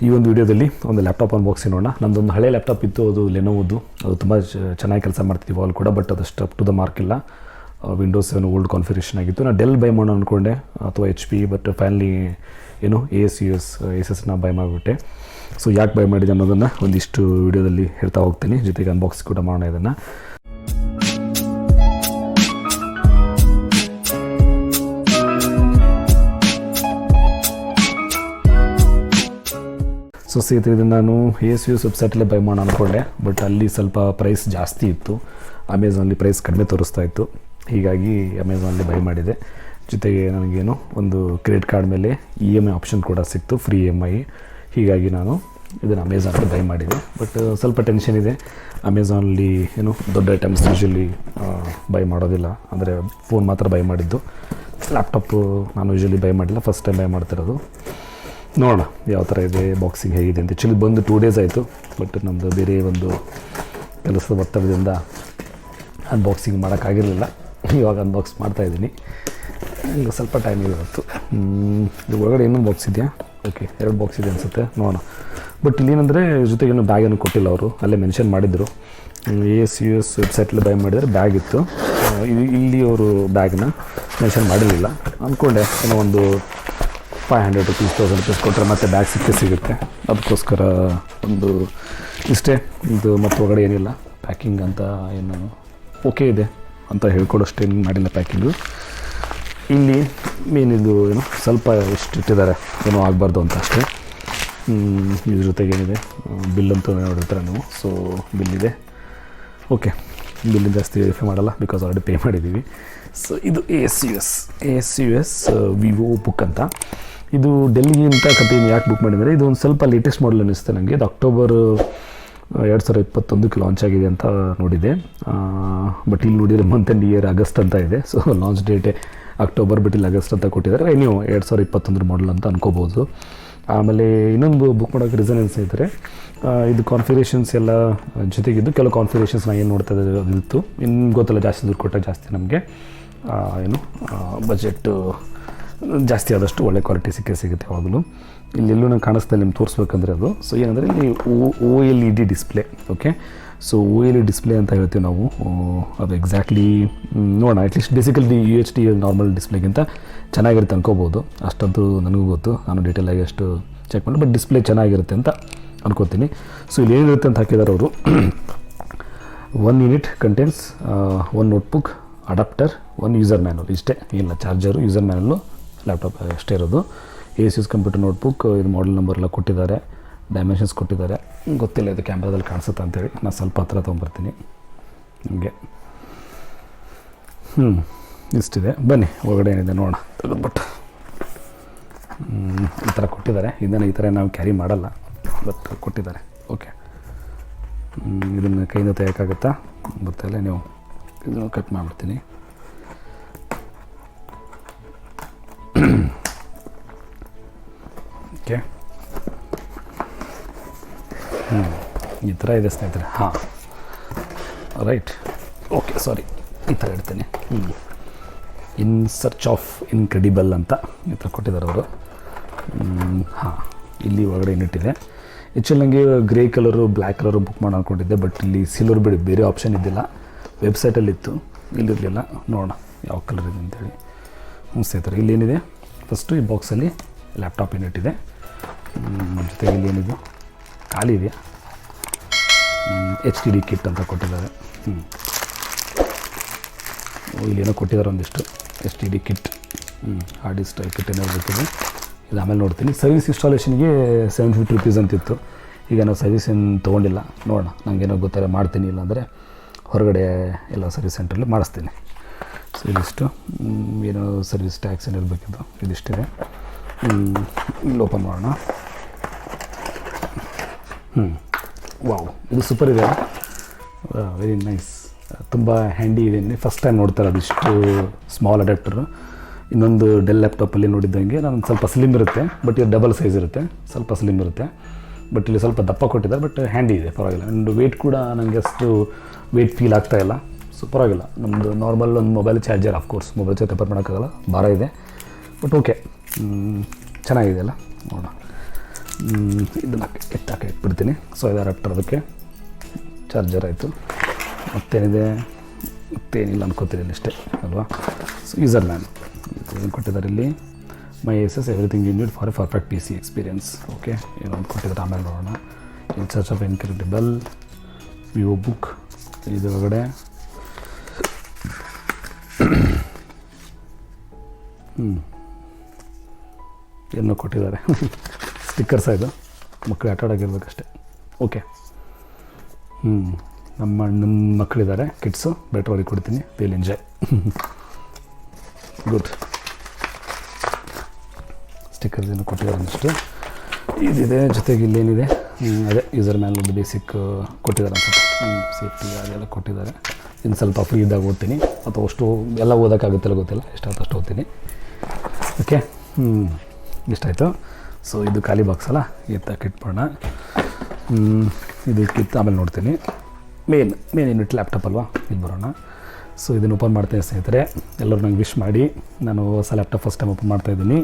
ಈ ಒಂದು ವಿಡಿಯೋದಲ್ಲಿ ಒಂದು ಲ್ಯಾಪ್ಟಾಪ್ ಅನ್ಬಾಕ್ಸಿಂಗ್ ನೋಡೋಣ. ನಮ್ಮದೊಂದು ಹಳೆ ಲ್ಯಾಪ್ಟಾಪ್ ಇತ್ತು, ಅದು ಲೆನೋವೋದು. ಅದು ತುಂಬ ಚೆನ್ನಾಗಿ ಕೆಲಸ ಮಾಡ್ತಿದ್ವಿ ಆಲ್ ಕೂಡ, ಬಟ್ ಅದಷ್ಟು ಅಪ್ ಟು ದ ಮಾರ್ಕ್ ಇಲ್ಲ. ವಿಂಡೋಸ್ 7 ಓಲ್ಡ್ ಕಾನ್ಫಿಗರೇಷನ್ ಆಗಿತ್ತು. ನಾನು ಡೆಲ್ ಬೈ ಮಾಡೋಣ ಅಂದ್ಕೊಂಡೆ ಅಥವಾ HP, but finally ASUS by ಮಾಡಿಬಿಟ್ಟೆ. ಸೊ ಯಾಕೆ ಬೈ ಮಾಡಿದೆ ಅನ್ನೋದನ್ನು ಒಂದಿಷ್ಟು ವಿಡಿಯೋದಲ್ಲಿ ಹೇಳ್ತಾ ಹೋಗ್ತೀನಿ, ಜೊತೆಗೆ ಅನ್ಬಾಕ್ಸಿಂಗ್ ಕೂಡ ಮಾಡೋಣ ಇದನ್ನು. ಸೊ ಸ್ನೇಹಿತರೆ, ನಾನು ASUS ವೆಬ್ಸೈಟಲ್ಲೇ ಬೈ ಮಾಡೋಣ ಅಂದ್ಕೊಂಡೆ, ಬಟ್ ಅಲ್ಲಿ ಸ್ವಲ್ಪ ಪ್ರೈಸ್ ಜಾಸ್ತಿ ಇತ್ತು. ಅಮೆಝಾನಲ್ಲಿ ಪ್ರೈಸ್ ಕಡಿಮೆ ತೋರಿಸ್ತಾ ಇತ್ತು, ಹೀಗಾಗಿ ಅಮೆಝಾನಲ್ಲಿ ಬೈ ಮಾಡಿದೆ. ಜೊತೆಗೆ ನನಗೇನು ಒಂದು ಕ್ರೆಡಿಟ್ ಕಾರ್ಡ್ ಮೇಲೆ EMI ಆಪ್ಷನ್ ಕೂಡ ಸಿಕ್ತು, ಫ್ರೀ EMI. ಹೀಗಾಗಿ ನಾನು ಇದನ್ನು ಅಮೆಝಾನಲ್ಲಿ ಬೈ ಮಾಡಿದೆ. ಬಟ್ ಸ್ವಲ್ಪ ಟೆನ್ಷನ್ ಇದೆ. ಅಮೆಝಾನಲ್ಲಿ ದೊಡ್ಡ ಐಟಮ್ಸ್ ಯೂಶ್ವಲಿ ಬೈ ಮಾಡೋದಿಲ್ಲ, ಅಂದರೆ ಫೋನ್ ಮಾತ್ರ ಬೈ ಮಾಡಿದ್ದು. ಲ್ಯಾಪ್ಟಾಪು ನಾನು ಯೂಶ್ವಲಿ ಬೈ ಮಾಡಿಲ್ಲ, ಫಸ್ಟ್ ಟೈಮ್ ಬೈ ಮಾಡ್ತಿರೋದು. ನೋಡೋಣ ಯಾವ ಥರ ಇದೆ, ಬಾಕ್ಸಿಂಗ್ ಹೇಗಿದೆ ಅಂತ. ಆ್ಯಕ್ಚುಲಿ ಬಂದು 2 ಡೇಸ್ ಆಯಿತು, ಬಟ್ ನಮ್ಮದು ಬೇರೆ ಒಂದು ಕೆಲಸದ ಒತ್ತಡದಿಂದ ಅನ್ಬಾಕ್ಸಿಂಗ್ ಮಾಡೋಕ್ಕಾಗಿರಲಿಲ್ಲ. ಇವಾಗ ಅನ್ಬಾಕ್ಸ್ ಮಾಡ್ತಾಯಿದ್ದೀನಿ, ಈಗ ಸ್ವಲ್ಪ ಟೈಮ್ ಇವತ್ತು. ಇದು ಒಳಗಡೆ ಇನ್ನೊಂದು ಬಾಕ್ಸ್ ಇದೆಯಾ? ಓಕೆ, 2 ಬಾಕ್ಸ್ ಇದೆ ಅನಿಸುತ್ತೆ, ನೋಡೋಣ. ಬಟ್ ಇಲ್ಲೇನಂದರೆ ಜೊತೆಗೇನು ಬ್ಯಾಗನ್ನು ಕೊಟ್ಟಿಲ್ಲ ಅವರು, ಅಲ್ಲೇ ಮೆನ್ಷನ್ ಮಾಡಿದರು. ASUS ವೆಬ್ಸೈಟಲ್ಲಿ ಬೈ ಮಾಡಿದರೆ ಬ್ಯಾಗ್ ಇತ್ತು, ಇಲ್ಲಿ ಅವರು ಬ್ಯಾಗ್ನ ಮೆನ್ಷನ್ ಮಾಡಿರಲಿಲ್ಲ. ಅಂದ್ಕೊಂಡೆ ಏನೋ ಒಂದು 500 rupees 1000 rupees ಕೊಟ್ಟರೆ ಮತ್ತೆ ಬ್ಯಾಗ್ ಸಿಗುತ್ತೆ. ಅದಕ್ಕೋಸ್ಕರ ಒಂದು ಇಷ್ಟೇ. ಇದು ಮತ್ತು ಹೊರಗಡೆ ಏನಿಲ್ಲ, ಪ್ಯಾಕಿಂಗ್ ಅಂತ ಏನು ಓಕೆ ಇದೆ ಅಂತ ಹೇಳ್ಕೊಡೋಷ್ಟೇನು ಮಾಡಿಲ್ಲ ಪ್ಯಾಕಿಂಗು. ಇಲ್ಲಿ ಮೇನ್ ಇದು ಸ್ವಲ್ಪ ಎಷ್ಟು ಇಟ್ಟಿದ್ದಾರೆ, ಏನೋ ಆಗಬಾರ್ದು ಅಂತ ಅಷ್ಟೇ. ಇದ್ರ ಜೊತೆಗೆ ಏನಿದೆ, ಬಿಲ್ ಅಂತೂ ನೋಡಿರ್ತಾರೆ ನೀವು. ಸೊ ಬಿಲ್ ಇದೆ, ಓಕೆ. ಬಿಲ್ಲಿಂದ ಜಾಸ್ತಿ ವೆರಿಫೈ ಮಾಡಲ್ಲ, ಬಿಕಾಸ್ ಆಲ್ರೆಡಿ ಪೇ ಮಾಡಿದ್ದೀವಿ. ಸೊ ಇದು ASUS VivoBook ಅಂತ. ಇದು ಡೆಲ್ಲಿಗಿಂತ ಕಂಪನಿ ಯಾಕೆ ಬುಕ್ ಮಾಡಿದರೆ, ಇದು ಒಂದು ಸ್ವಲ್ಪ ಲೇಟೆಸ್ಟ್ ಮಾಡಲ್ ಅನ್ನಿಸುತ್ತೆ ನನಗೆ. ಇದು ಅಕ್ಟೋಬರ್ 2021ಕ್ಕೆ ಲಾಂಚ್ ಆಗಿದೆ ಅಂತ ನೋಡಿದೆ. ಬಟ್ ಇಲ್ಲಿ ನೋಡಿದರೆ ಮಂತ್ ಆ್ಯಂಡ್ ಇಯರ್ ಆಗಸ್ಟ್ ಅಂತ ಇದೆ. ಸೊ ಲಾಂಚ್ ಡೇಟೇ ಅಕ್ಟೋಬರ್, ಬಟ್ ಇಲ್ಲಿ ಆಗಸ್ಟ್ ಅಂತ ಕೊಟ್ಟಿದ್ದಾರೆ. ನೀವು 2021 ಮಾಡಲ್ ಅಂತ ಅನ್ಕೋಬೋದು. ಆಮೇಲೆ ಇನ್ನೊಂದು ಬುಕ್ ಮಾಡೋಕ್ಕೆ ರೀಸನ್ ಏನು ಸ್ನೇಹಿತರೆ, ಇದು ಕಾನ್ಫಿಗರೇಷನ್ಸ್ ಎಲ್ಲ ಜೊತೆಗಿದ್ದು ಕೆಲವು ಕಾನ್ಫಿಗರೇಷನ್ಸ್ ನಾನು ಏನು ನೋಡ್ತಾ ಇತ್ತು. ಇನ್ನು ಗೊತ್ತಲ್ಲ, ಜಾಸ್ತಿ ದುಡ್ಡು ಕೊಟ್ಟರೆ ಜಾಸ್ತಿ ನಮಗೆ ಬಜೆಟ್ಟು ಜಾಸ್ತಿ ಆದಷ್ಟು ಒಳ್ಳೆ ಕ್ವಾಲಿಟಿ ಸಿಗುತ್ತೆ ಯಾವಾಗಲೂ. ಇಲ್ಲೆಲ್ಲೂ ನಂಗೆ ಕಾಣಿಸ್ತಾ ನಿಮ್ಗೆ ತೋರಿಸ್ಬೇಕಂದ್ರೆ ಅದು. ಸೊ ಏನಂದರೆ ಇಲ್ಲಿ OLED display. Okay, so OLED display ಅಂತ ಹೇಳ್ತೀವಿ ನಾವು. ಅದು ಎಕ್ಸಾಕ್ಟ್ಲಿ ನೋಡೋಣ. ಅಟ್ಲೀಸ್ಟ್ ಬೇಸಿಕಲಿ UHD ನಾರ್ಮಲ್ ಡಿಸ್ಪ್ಲೇಗಿಂತ ಚೆನ್ನಾಗಿರುತ್ತೆ ಅನ್ಕೋಬೋದು, ಅಷ್ಟಂತೂ ನನಗೂ ಗೊತ್ತು. ನಾನು ಡೀಟೇಲಾಗಿ ಅಷ್ಟು ಚೆಕ್ ಮಾಡಿ, ಬಟ್ ಡಿಸ್ಪ್ಲೇ ಚೆನ್ನಾಗಿರುತ್ತೆ ಅಂತ ಅನ್ಕೋತೀನಿ. ಸೊ ಇಲ್ಲಿ ಏನಿರುತ್ತೆ ಅಂತ ಹಾಕಿದ್ದಾರೆ ಅವರು, 1 unit contents 1 notebook, adapter, 1 user manual. ಇಷ್ಟೇ, ಇಲ್ಲ ಚಾರ್ಜರು, ಯೂಸರ್ ಮ್ಯಾನುವಲ್ಲು, ಲ್ಯಾಪ್ಟಾಪ್ ಅಷ್ಟೇ ಇರೋದು. ASUS computer notebook. ಇದು ಮಾಡೆಲ್ ನಂಬರ್ ಎಲ್ಲ ಕೊಟ್ಟಿದ್ದಾರೆ, ಡೈಮೆನ್ಷನ್ಸ್ ಕೊಟ್ಟಿದ್ದಾರೆ. ಗೊತ್ತಿಲ್ಲ ಇದು ಕ್ಯಾಮ್ರಾದಲ್ಲಿ ಕಾಣಿಸುತ್ತೆ ಅಂತೇಳಿ ನಾನು ಸ್ವಲ್ಪ ಹತ್ರ ತೊಗೊಂಬರ್ತೀನಿ ನಿಮಗೆ. ಇಷ್ಟಿದೆ, ಬನ್ನಿ ಒಳಗಡೆ ಏನಿದೆ ನೋಡೋಣ. ತೆಗೆದ್ಬಿಟ್ಟು ಈ ಥರ ಕೊಟ್ಟಿದ್ದಾರೆ. ಇದನ್ನು ಈ ಥರ ನಾವು ಕ್ಯಾರಿ ಮಾಡಲ್ಲ, ಬಟ್ ಕೊಟ್ಟಿದ್ದಾರೆ. ಓಕೆ, ಇದನ್ನು ಕೈಯಿಂದ ತೆಗೋಕ್ಕಾಗುತ್ತಾ ಗೊತ್ತಿಲ್ಲ, ನೀವು ಇದನ್ನು ಕಟ್ ಮಾಡಿಬಿಡ್ತೀನಿ. ಓಕೆ, ಈ ಥರ ಇದೆ ಸ್ನೇಹಿತರೆ. ಹಾಂ, ರೈಟ್, ಓಕೆ, ಸಾರಿ, ಈ ಥರ ಇಡ್ತೀನಿ. ಇನ್ ಸರ್ಚ್ ಆಫ್ ಇನ್ಕ್ರೆಡಿಬಲ್ ಅಂತ ಈ ಥರ ಕೊಟ್ಟಿದ್ದಾರೆ ಅವರು. ಹಾಂ, ಇಲ್ಲಿ ಒಳಗಡೆ ಏನಿಟ್ಟಿದೆ. ಆ್ಯಕ್ಚುಲಿ ನನಗೆ grey colour, black colour book ಮಾಡಿ ಅಂದ್ಕೊಂಡಿದ್ದೆ, ಬಟ್ ಇಲ್ಲಿ ಸಿಲ್ವರ್ ಬೇರೆ ಆಪ್ಷನ್ ಇದ್ದಿಲ್ಲ. ವೆಬ್ಸೈಟಲ್ಲಿತ್ತು, ಇಲ್ಲಿರಲಿಲ್ಲ. ನೋಡೋಣ ಯಾವ ಕಲರ್ ಇದೆ ಅಂತೇಳಿ. ಸ್ನೇಹಿತರೆ, ಇಲ್ಲೇನಿದೆ, ಫಸ್ಟು ಈ ಬಾಕ್ಸಲ್ಲಿ ಲ್ಯಾಪ್ಟಾಪ್ ಏನಿಟ್ಟಿದೆ, ಜೊತೆಗೆ ಇಲ್ಲಿ ಏನಿದೆ ಖಾಲಿ ಇದೆ. HDD ಕಿಟ್ ಅಂತ ಕೊಟ್ಟಿದ್ದಾರೆ. ಇಲ್ಲೇನೋ ಕೊಟ್ಟಿದ್ದಾರೆ ಒಂದಿಷ್ಟು HDD kit, hard disk kit ಏನಾದ್ರು ಬೇಕಿದೆ. ಇದು ಆಮೇಲೆ ನೋಡ್ತೀನಿ. ಸರ್ವಿಸ್ ಇನ್ಸ್ಟಾಲೇಷನ್ಗೆ 750 rupees ಅಂತಿತ್ತು. ಈಗ ನಾವು ಸರ್ವಿಸ್ ಏನು ತೊಗೊಂಡಿಲ್ಲ, ನೋಡೋಣ. ನನಗೇನೋ ಗೊತ್ತಾಗ ಮಾಡ್ತೀನಿ, ಇಲ್ಲಾಂದರೆ ಹೊರಗಡೆ ಎಲ್ಲ ಸರ್ವಿಸ್ ಸೆಂಟ್ರಲ್ಲಿ ಮಾಡಿಸ್ತೀನಿ. ಸೊ ಇದಿಷ್ಟು ಏನೋ ಸರ್ವಿಸ್ ಟ್ಯಾಕ್ಸ್ ಏನಿರಬೇಕಿದ್ದು ಇದಿಷ್ಟಿದೆ. ಇಲ್ಲಿ ಓಪನ್ ಮಾಡೋಣ. ವಾವ್, ಇದು ಸೂಪರ್ ಇದೆ, ವೆರಿ ನೈಸ್, ತುಂಬ ಹ್ಯಾಂಡಿ ಇದೆ. ಫಸ್ಟ್ ಟೈಮ್ ನೋಡ್ತಾರೆ ಅದಿಷ್ಟು ಸ್ಮಾಲ್ ಅಡಾಪ್ಟರು. ಇನ್ನೊಂದು ಡೆಲ್ ಲ್ಯಾಪ್ಟಾಪಲ್ಲಿ ನೋಡಿದ್ದಂಗೆ ನಾನು ಸ್ವಲ್ಪ ಸ್ಲಿಮ್ ಇರುತ್ತೆ, ಬಟ್ ಇದು ಡಬಲ್ ಸೈಜ್ ಇರುತ್ತೆ, ಸ್ವಲ್ಪ ಸ್ಲಿಮ್ ಇರುತ್ತೆ. ಬಟ್ ಇಲ್ಲಿ ಸ್ವಲ್ಪ ದಪ್ಪ ಕೊಟ್ಟಿದ್ದಾರೆ, ಬಟ್ ಹ್ಯಾಂಡಿ ಇದೆ, ಪರವಾಗಿಲ್ಲ. ಆ್ಯಂಡ್ ವೆಯ್ಟ್ ಕೂಡ ನನಗೆ ಅಷ್ಟು ವೆಯ್ಟ್ ಫೀಲ್ ಆಗ್ತಾಯಿಲ್ಲ. ಸೊ ಪರವಾಗಿಲ್ಲ. ನಮ್ಮದು ನಾರ್ಮಲ್ ಒಂದು mobile charger, of course mobile charge repair ಮಾಡೋಕ್ಕಾಗಲ್ಲ, ಭಾರ ಇದೆ, ಬಟ್ ಓಕೆ, ಚೆನ್ನಾಗಿದೆ ಅಲ್ಲ. ನೋಡೋಣ. ಇದನ್ನು ಇಟ್ಬಿಡ್ತೀನಿ. ಸೊ ಅಡಾಪ್ಟರ್ ಅದಕ್ಕೆ ಚಾರ್ಜರ್ ಆಯಿತು. ಮತ್ತೇನಿದೆ, ಮತ್ತೇನಿಲ್ಲ ಅನ್ಕೋತೀನಿ ಅಷ್ಟೇ ಅಲ್ವಾ. ಸೊ ಯೂಸರ್ ಮ್ಯಾನ್ ಏನು ಕೊಟ್ಟಿದ್ದಾರೆ ಇಲ್ಲಿ, my ASUS everything you need for a perfect PC experience. Okay, ಏನೋ ಒಂದು ಕೊಟ್ಟಿದ್ದಾರೆ, ಆಮೇಲೆ ನೋಡೋಣ. In search of incredible VivoBook ಇದರೊಳಗಡೆ ಏನೋ ಕೊಟ್ಟಿದ್ದಾರೆ ಸ್ಟಿಕ್ಕರ್ಸ, ಇದು ಮಕ್ಕಳು ಆಟ ಆಡೋಗಿರ್ಬೇಕಷ್ಟೆ. ಓಕೆ, ನಮ್ಮ ಮಕ್ಕಳಿದ್ದಾರೆ ಕಿಡ್ಸು, ಬೆಟ್ರ್ ಅವ್ರಿಗೆ ಕೊಡ್ತೀನಿ, ವಿಲ್ ಎಂಜಾಯ್. ಗುಡ್. ಸ್ಟಿಕ್ಕರ್ಸ್ ಏನು ಕೊಟ್ಟಿದ್ದಾರೆ ಅಷ್ಟು ಇದಿದೆ. ಜೊತೆಗೆ ಇಲ್ಲೇನಿದೆ, ಅದೇ ಯೂಸರ್ ಮ್ಯಾನ್ಯಲ್ ಬೇಸಿಕ್ ಕೊಟ್ಟಿದ್ದಾರೆ ಅನ್ಸುತ್ತೆ, ಸೇಫ್ಟಿ ಅದೆಲ್ಲ ಕೊಟ್ಟಿದ್ದಾರೆ. ಇನ್ನು ಸ್ವಲ್ಪ ಫ್ರೀ ಇದ್ದಾಗ ಓದ್ತೀನಿ, ಅಥವಾ ಅಷ್ಟು ಎಲ್ಲ ಓದೋಕ್ಕಾಗುತ್ತಲ್ಲ ಗೊತ್ತಿಲ್ಲ, ಎಷ್ಟಾಯ್ತು ಅಷ್ಟು ಓದ್ತೀನಿ. ಓಕೆ, ಇಷ್ಟಾಯಿತು. ಸೊ ಇದು ಖಾಲಿ ಬಾಕ್ಸ್ ಅಲ್ಲ, ಇಟ್ಬಿಡೋಣ. ಇದಕ್ಕಿತ್ತು ಆಮೇಲೆ ನೋಡ್ತೀನಿ. ಮೇನ್ ಯೂನಿಟ್ ಲ್ಯಾಪ್ಟಾಪ್ ಅಲ್ವಾ, ಇಲ್ಲಿ ಬರೋಣ. ಸೊ ಇದನ್ನು ಓಪನ್ ಮಾಡ್ತೀನಿ ಸ್ನೇಹಿತರೆ. ಎಲ್ಲರೂ ನಂಗೆ ವಿಶ್ ಮಾಡಿ. ನಾನು ಹೊಸ ಲ್ಯಾಪ್ಟಾಪ್ ಫಸ್ಟ್ ಟೈಮ್ ಓಪನ್ ಮಾಡ್ತಾಯಿದ್ದೀನಿ.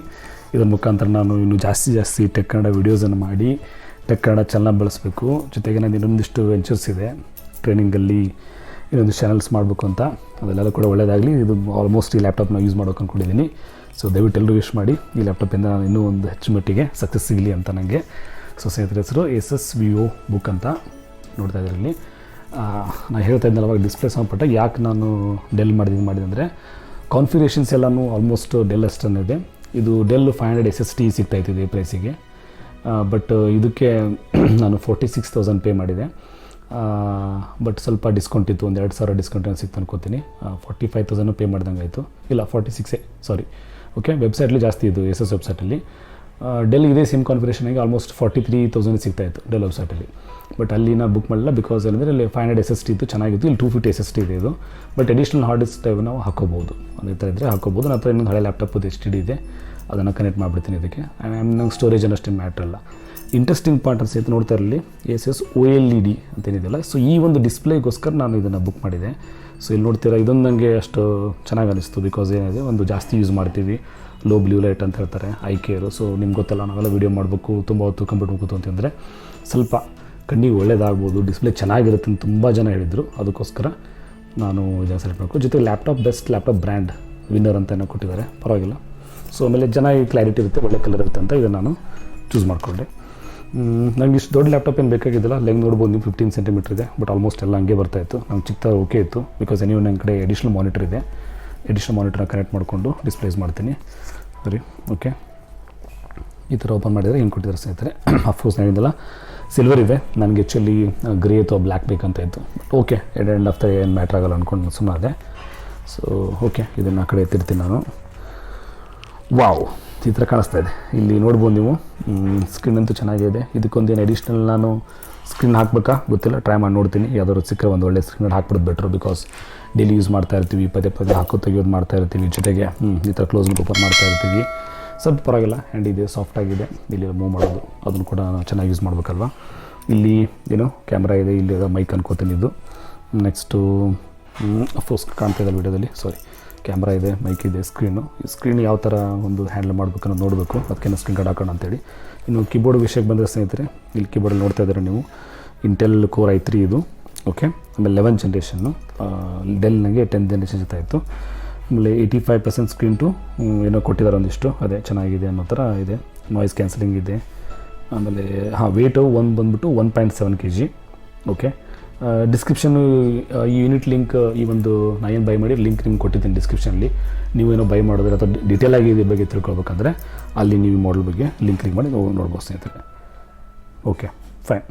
ಇದರ ಮುಖಾಂತರ ನಾನು ಇನ್ನೂ ಜಾಸ್ತಿ ಟೆಕ್ ಕನ್ನಡ ವೀಡಿಯೋಸನ್ನು ಮಾಡಿ ಟೆಕ್ ಕನ್ನಡ ಚಾನಲ್ ಬೆಳೆಸಬೇಕು. ಜೊತೆಗೆ ನಾನು ಇನ್ನೊಂದಿಷ್ಟು ವೆಂಚರ್ಸ್ ಇದೆ, ಟ್ರೈನಿಂಗಲ್ಲಿ ಇನ್ನೊಂದು ಚಾನಲ್ಸ್ ಮಾಡಬೇಕು ಅಂತ. ಅದೆಲ್ಲ ಕೂಡ ಒಳ್ಳೆಯದಾಗಲಿ. ಇದು ಆಲ್ಮೋಸ್ಟ್ ಈ ಲ್ಯಾಪ್ಟಾಪ್ನ ಯೂಸ್ ಮಾಡೋಕೆ ಅಂದ್ಕೊಂಡಿದ್ದೀನಿ. ಸೊ ದಯವಿಟ್ಟು ಎಲ್ಲರೂ ವಿಶ್ ಮಾಡಿ, ಈ ಲ್ಯಾಪ್ಟಾಪಿಂದ ನಾನು ಇನ್ನೂ ಒಂದು ಹೆಚ್ಚು ಮಟ್ಟಿಗೆ ಸಕ್ಸಸ್ ಸಿಗಲಿ ಅಂತ ನನಗೆ. ಸೊ ಸ್ನೇಹಿತರ ಹೆಸರು ASUS VivoBook ಅಂತ ನೋಡ್ತಾ ಇದ್ದಾರೆ ಇಲ್ಲಿ. ನಾನು ಹೇಳ್ತಾ ಇದ್ದಲ್ಲ ಅವಾಗ ಡಿಸ್ಪ್ಲೇ ಸಂಬಂಧಪಟ್ಟ ಯಾಕೆ ನಾನು ಡೆಲ್ ಮಾಡಿದೆ ಅಂದರೆ, ಕಾನ್ಫಿಗರೇಷನ್ಸ್ ಎಲ್ಲನೂ ಆಲ್ಮೋಸ್ಟ್ ಡೆಲ್ ಅಷ್ಟೇ. ಇದು ಡೆಲ್ 500 SSD ಸಿಗ್ತಾಯಿತ್ತು ಈ ಪ್ರೈಸಿಗೆ. ಬಟ್ ಇದಕ್ಕೆ ನಾನು 46,000 ಪೇ ಮಾಡಿದೆ. ಬಟ್ ಸ್ವಲ್ಪ ಡಿಸ್ಕೌಂಟ್ ಇತ್ತು, ಒಂದು 2,000 ಡಿಸ್ಕೌಂಟ್ ಸಿಕ್ತು ಅನ್ಕೋತೀನಿ. 45,000 ಪೇ ಮಾಡ್ದಂಗೆ ಆಯಿತು. ಇಲ್ಲ 46 ಸಾರಿ. ಓಕೆ, ವೆಬ್ಸೈಟ್ಲಿ ಜಾಸ್ತಿ ಇದು ASUS ವೆಬ್ಸೈಟಲ್ಲಿ. ಡೆಲ್ ಇದೆ ಸೇಮ್ ಕಾನ್ಫಿಗರೇಷನ್ಗೆ ಆಲ್ಮೋಸ್ಟ್ 43,000 ಸಿಗ್ತಾಯಿತ್ತು ಡೆಲ್ ವೆಬ್ಸೈಟಲ್ಲಿ. ಬಟ್ ಅಲ್ಲಿ ನಾನು ಬುಕ್ ಮಾಡಲಿಲ್ಲ, ಬಿಕಾಸ್ ಏನಂದರೆ ಇಲ್ಲಿ 500 SSD ಇತ್ತು, ಚೆನ್ನಾಗಿತ್ತು. ಇಲ್ಲಿ 250 SSD ಇದೆ ಇದು. But additional hard disk type ನಾವು ಹಾಕೋಬೋದು, ಅದೇ ಥರ ಇದ್ದರೆ ಹಾಕೋಬೋದು. ನನ್ನ ಹತ್ರ ಇನ್ನೊಂದು ಹಳೆ ಲ್ಯಾಪ್ಟಾಪ್ HDD ಇದೆ, ಅದನ್ನು ಕನೆಕ್ಟ್ ಮಾಡಿಬಿಡ್ತೀನಿ ಇದಕ್ಕೆ. ನಂಗೆ ಸ್ಟೋರೇಜ್ ಅನ್ನಷ್ಟೇ ಮ್ಯಾಟ್ರ್ ಅಲ್ಲ. ಇಂಟ್ರೆಸ್ಟಿಂಗ್ ಪಾರ್ಟ್ ಅನ್ಸುತ್ತೆ ನೋಡ್ತಾ ಇರಲಿ, ASUS OLED ಅಂತೇನಿದೆಯಲ್ಲ. ಸೊ ಈ ಒಂದು ಡಿಸ್ಪ್ಲೇಗೋಸ್ಕರ ನಾನು ಇದನ್ನು ಬುಕ್ ಮಾಡಿದೆ. ಸೊ ಇಲ್ಲಿ ನೋಡ್ತೀರಾ, ಇದೊಂದು ನನಗೆ ಅಷ್ಟು ಚೆನ್ನಾಗಿ ಅನಿಸ್ತು. ಬಿಕಾಸ್ ಏನಿದೆ, ಒಂದು ಜಾಸ್ತಿ ಯೂಸ್ ಮಾಡ್ತೀವಿ, ಲೋ ಬ್ಲೂ ಲೈಟ್ ಅಂತ ಹೇಳ್ತಾರೆ, ಐ ಕೇರು. ಸೊ ನಿಮ್ಗೆ ಗೊತ್ತಲ್ಲ, ನಾವೆಲ್ಲ ವೀಡಿಯೋ ಮಾಡಬೇಕು, ತುಂಬ ಹೊತ್ತು ಕಂಪ್ಯೂಟರ್ ಕೂತು ಅಂತಂದರೆ ಸ್ವಲ್ಪ ಕಣ್ಣಿಗೆ ಒಳ್ಳೇದಾಗ್ಬೋದು, ಡಿಸ್ಪ್ಲೇ ಚೆನ್ನಾಗಿರುತ್ತೆ ಅಂತ ತುಂಬ ಜನ ಹೇಳಿದರು. ಅದಕ್ಕೋಸ್ಕರ ನಾನು ಇದನ್ನು ಸೆಲೆಕ್ಟ್ ಮಾಡ್ಕೊ. ಜೊತೆ ಬೆಸ್ಟ್ ಲ್ಯಾಪ್ಟಾಪ್ ಬ್ರ್ಯಾಂಡ್ ವಿನ್ನರ್ ಅಂತ ಏನೋ ಕೊಟ್ಟಿದ್ದಾರೆ, ಪರವಾಗಿಲ್ಲ. ಸೊ ಆಮೇಲೆ ಚೆನ್ನಾಗಿ ಕ್ಲಾರಿಟಿ ಇರುತ್ತೆ, ಒಳ್ಳೆ ಕಲರ್ ಇರುತ್ತೆ ಅಂತ ಇದನ್ನು ನಾನು ಚೂಸ್ ಮಾಡಿಕೊಂಡೆ. ನಂಗೆ ಇಷ್ಟು ದೊಡ್ಡ ಲ್ಯಾಪ್ಟಾಪ್ ಏನು ಬೇಕಾಗಿದ್ದಿಲ್ಲ. ಲೆಂಗ್ ನೋಡ್ಬೋದು ನೀವು 15 ಸೆಂಟಿಮೀಟರ್ ಇದೆ. ಬಟ್ ಆಲ್ಮೋಸ್ಟ್ ಎಲ್ಲ ಹಂಗೆ ಬರ್ತಾಯಿತ್ತು. ನಂಗೆ ಚಿಕ್ಕದಾಗಿ ಓಕೆ ಇತ್ತು, ಬಿಕಾಸ್ ನೀವು ನನ್ನ ಕಡೆ ಎಡಿಷ್ನಲ್ ಮಾನಿಟರ್ ಇದೆ. ಎಡಿಷ್ನಲ್ ಮಾನಿಟರ್ನ ಕನೆಕ್ಟ್ ಮಾಡಿಕೊಂಡು ಡಿಸ್ಪ್ಲೇಸ್ ಮಾಡ್ತೀನಿ. ಸರಿ, ಓಕೆ. ಈ ಥರ ಓಪನ್ ಮಾಡಿದರೆ ಏನು ಕೊಟ್ಟಿದ್ದಾರೆ ಸ್ನೇಹಿತರೆ. ಅಫ್ಕೋರ್ಸ್ ನಾನಿಂದಲ್ಲ ಸಿಲ್ವರ್ ಇದೆ, ನನಗೆ ಆ್ಯಕ್ಚುಲಿ ಗ್ರೇ ಅಥವಾ ಬ್ಲ್ಯಾಕ್ ಬೇಕಂತ ಇತ್ತು. But okay, end of the ಏನು ಮ್ಯಾಟ್ರ್ ಆಗಲ್ಲ ಅಂದ್ಕೊಂಡು ಸುಮ್ಮನೆ. ಸೊ ಓಕೆ, ಇದನ್ನು ಆ ಕಡೆ ಎತ್ತಿರ್ತೀನಿ ನಾನು. ವಾವ್, ಈ ಥರ ಕಾಣಿಸ್ತಾ ಇದೆ. ಇಲ್ಲಿ ನೋಡ್ಬೋದು ನೀವು, ಸ್ಕ್ರೀನ್ ಅಂತೂ ಚೆನ್ನಾಗಿದೆ. ಇದಕ್ಕೊಂದೇನು ಅಡಿಷ್ನಲ್ ನಾನು ಸ್ಕ್ರೀನ್ ಹಾಕಬೇಕಾ ಗೊತ್ತಿಲ್ಲ, ಟ್ರೈ ಮಾಡಿ ನೋಡ್ತೀನಿ. ಯಾವ್ದಾದ್ರು ಸಿಕ್ಕರೆ ಒಂದು ಒಳ್ಳೆ ಸ್ಕ್ರೀನ್ ಹಾಕ್ಬಿಡೋದು ಬೆಟ್ರು. ಬಿಕಾಸ್ ಡೈಲಿ ಯೂಸ್ ಮಾಡ್ತಾ ಇರ್ತೀವಿ, ಪದೇ ಹಾಕೋ ತೆಗಿಯೋದು ಮಾಡ್ತಾ ಇರ್ತೀವಿ. ಜೊತೆಗೆ ಈ ಥರ ಕ್ಲೋಸ್ ಓಪನ್ ಮಾಡ್ತಾ ಇರ್ತೀವಿ. ಸ್ವಲ್ಪ ಪರವಾಗಿಲ್ಲ, ಹ್ಯಾಂಡ್ ಇದೆ, ಸಾಫ್ಟ್ ಆಗಿದೆ. ಇಲ್ಲಿ ಮೂವ್ ಮಾಡೋದು ಅದನ್ನು ಕೂಡ ಚೆನ್ನಾಗಿ ಯೂಸ್ ಮಾಡಬೇಕಲ್ವ. ಇಲ್ಲಿ ಏನೋ ಕ್ಯಾಮ್ರಾ ಇದೆ, ಇಲ್ಲಿ ಮೈಕ್ ಅನ್ಕೋತೀನಿ ಇದು. ನೆಕ್ಸ್ಟು ಅಫ್ಕೋರ್ಸ್ ಕಾಣ್ತಾ ಇದೆ ವೀಡಿಯೋದಲ್ಲಿ, ಸಾರಿ, ಕ್ಯಾಮ್ರಾ ಇದೆ, ಮೈಕ್ ಇದೆ, ಸ್ಕ್ರೀನ್ ಯಾವ ಥರ ಒಂದು ಹ್ಯಾಂಡಲ್ ಮಾಡಬೇಕು ಅನ್ನೋದು ನೋಡಬೇಕು. ಅದಕ್ಕೆ ಸ್ಕ್ರೀನ್ ಕಾರ್ಡ್ ಹಾಕೋಣ ಅಂತೇಳಿ. ಇನ್ನು ಕೀಬೋರ್ಡ್ ವಿಷಯಕ್ಕೆ ಬಂದರೆ ಸ್ನೇಹಿತರೆ, ಇಲ್ಲಿ ಕೀಬೋರ್ಡಲ್ಲಿ ನೋಡ್ತಾ ಇದ್ದಾರೆ ನೀವು, ಇಂಟೆಲ್ ಕೋರ್ i3 ಇದು. ಓಕೆ, ಆಮೇಲೆ 11th ಜನ್ರೇಷನ್ನು. ಡೆಲ್ ನನಗೆ 10th ಜನ್ರೇಷನ್ ಜೊತೆ ಆಯಿತು. ಆಮೇಲೆ 85% ಸ್ಕ್ರೀನ್ ಟು ಏನೋ ಕೊಟ್ಟಿದ್ದಾರೆ ಒಂದಿಷ್ಟು, ಅದೇ ಚೆನ್ನಾಗಿದೆ ಅನ್ನೋ ಥರ ಇದೆ. ನಾಯ್ಸ್ ಕ್ಯಾನ್ಸಲಿಂಗ್ ಇದೆ. ಆಮೇಲೆ ವೇಟು ಬಂದ್ಬಿಟ್ಟು 1.7 kg. ಓಕೆ, ಡಿಸ್ಕ್ರಿಪ್ಷನ್ನು ಈ ಯೂನಿಟ್ ಲಿಂಕ್, ಈ ಒಂದು ನಾನು ಏನು ಬೈ ಮಾಡಿ ಲಿಂಕ್ ನಿಮ್ಗೆ ಕೊಟ್ಟಿದ್ದೀನಿ ಡಿಸ್ಕ್ರಿಪ್ಷನಲ್ಲಿ. ನೀವೇನೋ ಬೈ ಮಾಡಿದ್ರೆ ಅಥವಾ ಡೀಟೇಲಾಗಿ ಇದ್ರ ಬಗ್ಗೆ ತಿಳ್ಕೊಳ್ಬೇಕಂದ್ರೆ ಅಲ್ಲಿ ನೀವು ಮಾಡೆಲ್ ಬಗ್ಗೆ ಲಿಂಕ್ ಮಾಡಿ ನೋಡ್ಬೋದು ಸ್ನೇಹಿತರೆ. Okay, fine.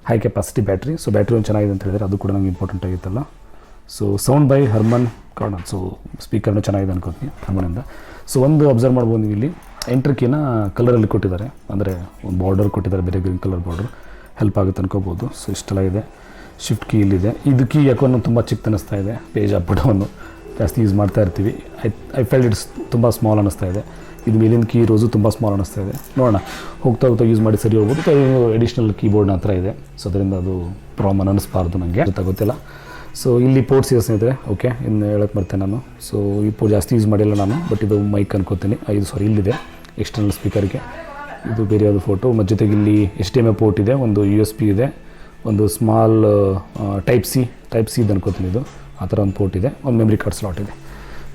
High capacity battery. So battery ಒಂದು ಚೆನ್ನಾಗಿದೆ ಅಂತ ಹೇಳಿದರೆ ಅದು ಕೂಡ ನಂಗೆ ಇಂಪಾರ್ಟೆಂಟ್ ಆಗಿತ್ತಲ್ಲ. So sound by Harman Kardon. So ಸ್ಪೀಕರ್ನು ಚೆನ್ನಾಗಿದೆ ಅನ್ಕೋತೀನಿ ಹರ್ಮನಿಂದ. ಸೊ ಒಂದು ಅಬ್ಸರ್ವ್ ಮಾಡ್ಬೋದು ನೀವು, ಇಲ್ಲಿ ಎಂಟ್ರ್ ಕೀನ ಕಲರಲ್ಲಿ ಕೊಟ್ಟಿದ್ದಾರೆ, ಅಂದರೆ ಒಂದು ಬಾರ್ಡರ್ ಕೊಟ್ಟಿದ್ದಾರೆ, ಬೇರೆ ಗ್ರೀನ್ ಕಲರ್ ಬಾರ್ಡರ್, ಹೆಲ್ಪ್ ಆಗುತ್ತೆ ಅನ್ಕೋಬೋದು. ಸೊ ಇಷ್ಟೆಲ್ಲ ಇದೆ. ಶಿಫ್ಟ್ ಕೀ ಇಲ್ಲಿದೆ. ಇದು ಕೀ ಯಾಕೋ ತುಂಬ ಚಿಕ್ಕ ಅನ್ನಿಸ್ತಾ ಇದೆ. ಪೇಜ್ ಅಪ್ಡೌನು ಜಾಸ್ತಿ ಯೂಸ್ ಮಾಡ್ತಾ ಇರ್ತೀವಿ. ಐ ಫೆಲ್ಟ್ ಇಟ್ಸ್ ತುಂಬ ಸ್ಮಾಲ್ ಅನ್ನಿಸ್ತಾ ಇದೆ. ಇದು ಮೇಲಿನ ಕೀ ರೋಸು ತುಂಬ ಸ್ಮಾಲ್ ಅನ್ನಿಸ್ತಾ ಇದೆ. ನೋಡೋಣ, ಹೋಗ್ತಾ ಯೂಸ್ ಮಾಡಿ ಸರಿ ಹೋಗ್ಬೋದು. ಎಡಿಷ್ನಲ್ ಕೀಬೋರ್ಡ್ನ ಹತ್ರ ಇದೆ. ಸೊ ಅದರಿಂದ ಅದು ಪ್ರಾಬ್ಲಮ್ ಅನ್ನಿಸ್ಬಾರ್ದು ನನಗೆ, ಗೊತ್ತಿಲ್ಲ. ಸೊ ಇಲ್ಲಿ ಪೋರ್ಟ್ಸ್ ಇದೆ ಸ್ನೇಹಿತರೆ. ಓಕೆ, ಇನ್ನು ಹೇಳಕ್ಕೆ ಬರ್ತೇನೆ ನಾನು. ಸೊ ಈ ಪೋರ್ಟ್ ಜಾಸ್ತಿ ಯೂಸ್ ಮಾಡಿಲ್ಲ ನಾನು, ಬಟ್ ಇದು ಮೈಕ್ ಅನ್ಕೋತೀನಿ. ಇಲ್ಲಿದೆ ಎಕ್ಸ್ಟರ್ನಲ್ ಸ್ಪೀಕರ್ಗೆ. ಇದು ಬೇರೆ ಯಾವುದು ಫೋಟೋ. ಮತ್ತು ಜೊತೆಗೆ ಇಲ್ಲಿ HDMI ಪೋರ್ಟ್ ಇದೆ, ಒಂದು USB ಇದೆ, ಒಂದು ಸ್ಮಾಲ್ ಟೈಪ್ ಸಿ ಇದು ಅನ್ಕೋತೀನಿ. ಇದು ಆ ಥರ ಒಂದು ಪೋರ್ಟ್ ಇದೆ, ಒಂದು ಮೆಮ್ರಿ ಕಾರ್ಡ್ ಸ್ಲಾಟ್ ಇದೆ.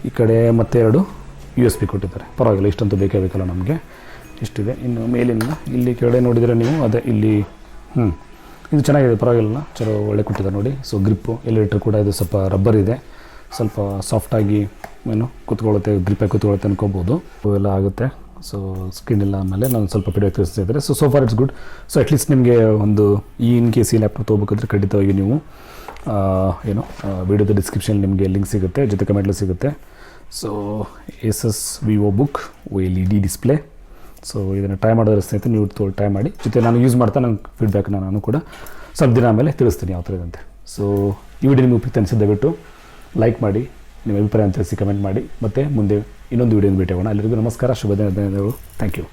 ಈ ಕಡೆ ಮತ್ತೆ 2 USB ಕೊಟ್ಟಿದ್ದಾರೆ. ಪರವಾಗಿಲ್ಲ, ಇಷ್ಟಂತೂ ಬೇಕೇ ಬೇಕಲ್ಲ ನಮಗೆ. ಇಷ್ಟಿದೆ. ಇನ್ನು ಮೇಲಿನ ಇಲ್ಲಿ ಕೆಳಗಡೆ ನೋಡಿದರೆ ನೀವು ಅದೇ ಇಲ್ಲಿ ಇದು ಚೆನ್ನಾಗಿದೆ, ಪರವಾಗಿಲ್ಲ, ಚಲೋ ಒಳ್ಳೆ ಕೊಟ್ಟಿದ್ದಾರೆ ನೋಡಿ. ಸೊ ಗ್ರಿಪ್ಪು ಎಲಿವೇಟರ್ ಕೂಡ ಇದು ಸ್ವಲ್ಪ ರಬ್ಬರ್ ಇದೆ, ಸ್ವಲ್ಪ ಸಾಫ್ಟಾಗಿ ಏನು ಕೂತ್ಕೊಳ್ಳುತ್ತೆ, ಗ್ರಿಪ್ಪಾಗಿ ಕೂತ್ಕೊಳ್ಳುತ್ತೆ ಅನ್ಕೋಬೋದು. ಇವೆಲ್ಲ ಆಗುತ್ತೆ. ಸೊ ಸ್ಕ್ರೀನ್ ಎಲ್ಲ ಆಮೇಲೆ ನಾನು ಸ್ವಲ್ಪ ಪಿಡಿಯೋ ತೋರಿಸ್ತಿದ್ದಾರೆ. So far it's good. So at least ನಿಮಗೆ ಒಂದು ಇನ್ ಕೇಸ್ ಈ ಲ್ಯಾಪ್ಟಾಪ್ ತೊಗೋಬೇಕಾದ್ರೆ ಖಂಡಿತವಾಗಿ ನೀವು ಏನು ವಿಡಿಯೋದ ಡಿಸ್ಕ್ರಿಪ್ಷನ್ ನಿಮಗೆ ಲಿಂಕ್ ಸಿಗುತ್ತೆ, ಜೊತೆ ಕಮೆಂಟ್ಲು ಸಿಗುತ್ತೆ. So ASUS VivoBook OLED display. So ಇದನ್ನು ಟ್ರೈ ಮಾಡೋದ್ರ ಸ್ನೇಹಿತರೆ ನೀವು ಟ್ರೈ ಮಾಡಿ. ಜೊತೆ ನಾನು ಯೂಸ್ ಮಾಡ್ತಾ ನಂಗೆ ಫೀಡ್ಬ್ಯಾಕ್ನ ನಾನು ಕೂಡ ಸ್ವಲ್ಪ ದಿನ ಆಮೇಲೆ ತಿಳಿಸ್ತೀನಿ ಯಾವ ಥರ ಇದೆ ಅಂತ. ಸೊ ಈ ವಿಡಿಯೋ ನಿಮಗೆ ಉಪಯುಕ್ತ ಅನಿಸಿದ ದಯವಿಟ್ಟು ಲೈಕ್ ಮಾಡಿ, ನಿಮ್ಮ ಅಭಿಪ್ರಾಯ ಅಂತ ತಿಳಿಸಿ ಕಮೆಂಟ್ ಮಾಡಿ. ಮತ್ತು ಮುಂದೆ ಇನ್ನೊಂದು ವಿಡಿಯೋನ ಭೇಟಿ ಆಗೋಣ. ಎಲ್ಲರಿಗೂ ನಮಸ್ಕಾರ, ಶುಭ ದಿನಗಳು. Thank you.